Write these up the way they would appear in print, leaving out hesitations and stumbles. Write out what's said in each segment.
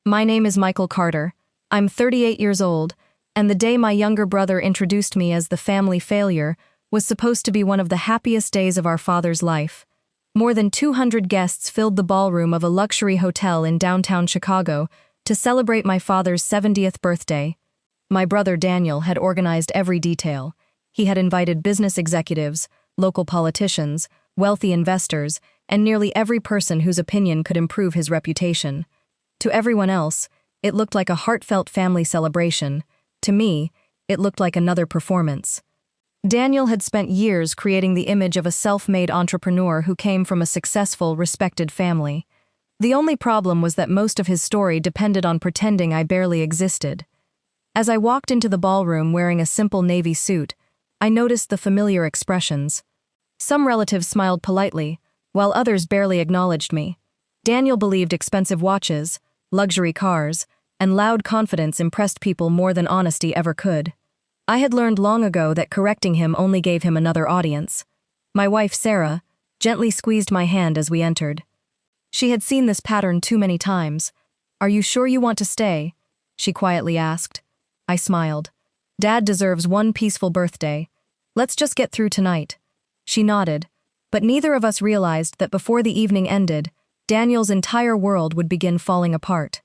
My name is Michael Carter. I'm 38 years old, and the day my younger brother introduced me as the family failure was supposed to be one of the happiest days of our father's life. More than 200 guests filled the ballroom of a luxury hotel in downtown Chicago to celebrate my father's 70th birthday. My brother Daniel had organized every detail. He had invited business executives, local politicians, wealthy investors, and nearly every person whose opinion could improve his reputation. To everyone else, it looked like a heartfelt family celebration. To me, it looked like another performance. Daniel had spent years creating the image of a self-made entrepreneur who came from a successful, respected family. The only problem was that most of his story depended on pretending I barely existed. As I walked into the ballroom wearing a simple navy suit, I noticed the familiar expressions. Some relatives smiled politely, while others barely acknowledged me. Daniel believed expensive watches, luxury cars, and loud confidence impressed people more than honesty ever could. I had learned long ago that correcting him only gave him another audience. My wife, Sarah, gently squeezed my hand as we entered. She had seen this pattern too many times. "Are you sure you want to stay?" she quietly asked. I smiled. "Dad deserves one peaceful birthday. Let's just get through tonight." She nodded, but neither of us realized that before the evening ended, Daniel's entire world would begin falling apart.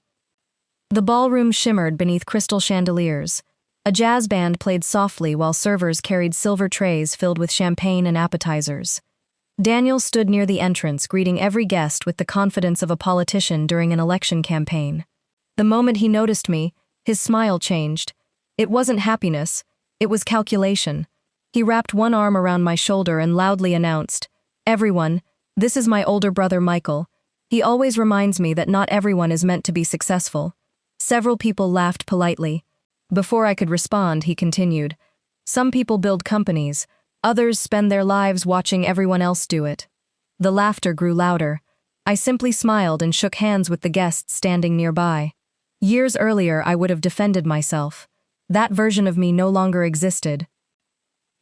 The ballroom shimmered beneath crystal chandeliers. A jazz band played softly while servers carried silver trays filled with champagne and appetizers. Daniel stood near the entrance, greeting every guest with the confidence of a politician during an election campaign. The moment he noticed me, his smile changed. It wasn't happiness, it was calculation. He wrapped one arm around my shoulder and loudly announced, "Everyone, this is my older brother Michael. He always reminds me that not everyone is meant to be successful." Several people laughed politely. Before I could respond, he continued, "Some people build companies, others spend their lives watching everyone else do it." The laughter grew louder. I simply smiled and shook hands with the guests standing nearby. Years earlier, I would have defended myself. That version of me no longer existed.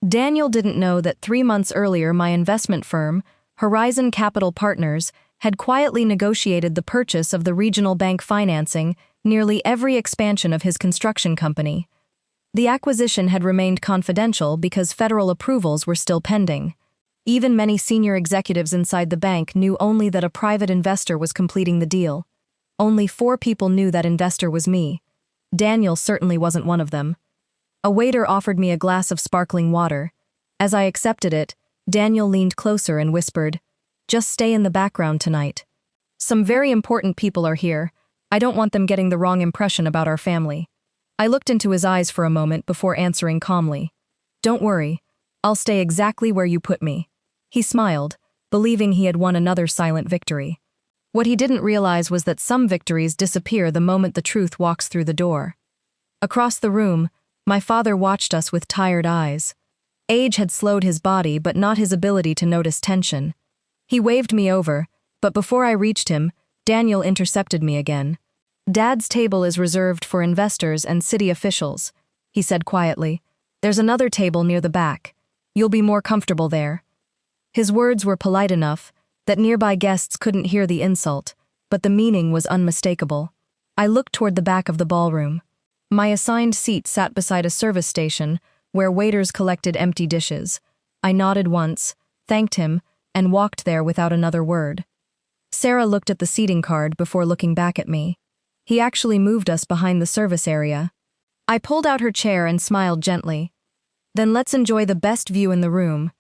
Daniel didn't know that 3 months earlier my investment firm, Horizon Capital Partners, had quietly negotiated the purchase of the regional bank financing nearly every expansion of his construction company. The acquisition had remained confidential because federal approvals were still pending. Even many senior executives inside the bank knew only that a private investor was completing the deal. Only 4 people knew that investor was me. Daniel certainly wasn't one of them. A waiter offered me a glass of sparkling water. As I accepted it, Daniel leaned closer and whispered, "Just stay in the background tonight. Some very important people are here. I don't want them getting the wrong impression about our family." I looked into his eyes for a moment before answering calmly, "Don't worry, I'll stay exactly where you put me." He smiled, believing he had won another silent victory. What he didn't realize was that some victories disappear the moment the truth walks through the door. Across the room, my father watched us with tired eyes. Age had slowed his body but not his ability to notice tension. He waved me over, but before I reached him, Daniel intercepted me again. "Dad's table is reserved for investors and city officials," he said quietly. "There's another table near the back. You'll be more comfortable there." His words were polite enough that nearby guests couldn't hear the insult, but the meaning was unmistakable. I looked toward the back of the ballroom. My assigned seat sat beside a service station where waiters collected empty dishes. I nodded once, thanked him, and walked there without another word. Sarah looked at the seating card before looking back at me. He actually moved us behind the service area. I pulled out her chair and smiled gently. "Then let's enjoy the best view in the room."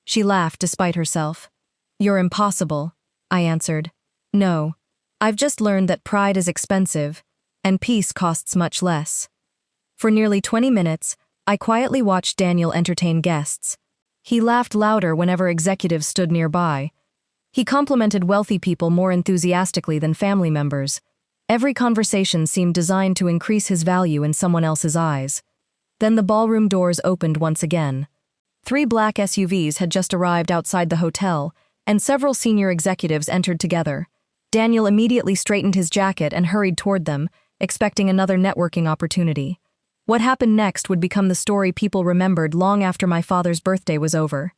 She laughed despite herself. "You're impossible," I answered. "No, I've just learned that pride is expensive, and peace costs much less." For nearly 20 minutes, I quietly watched Daniel entertain guests. He laughed louder whenever executives stood nearby. He complimented wealthy people more enthusiastically than family members. Every conversation seemed designed to increase his value in someone else's eyes. Then the ballroom doors opened once again. 3 black SUVs had just arrived outside the hotel, and several senior executives entered together. Daniel immediately straightened his jacket and hurried toward them, expecting another networking opportunity. What happened next would become the story people remembered long after my father's birthday was over.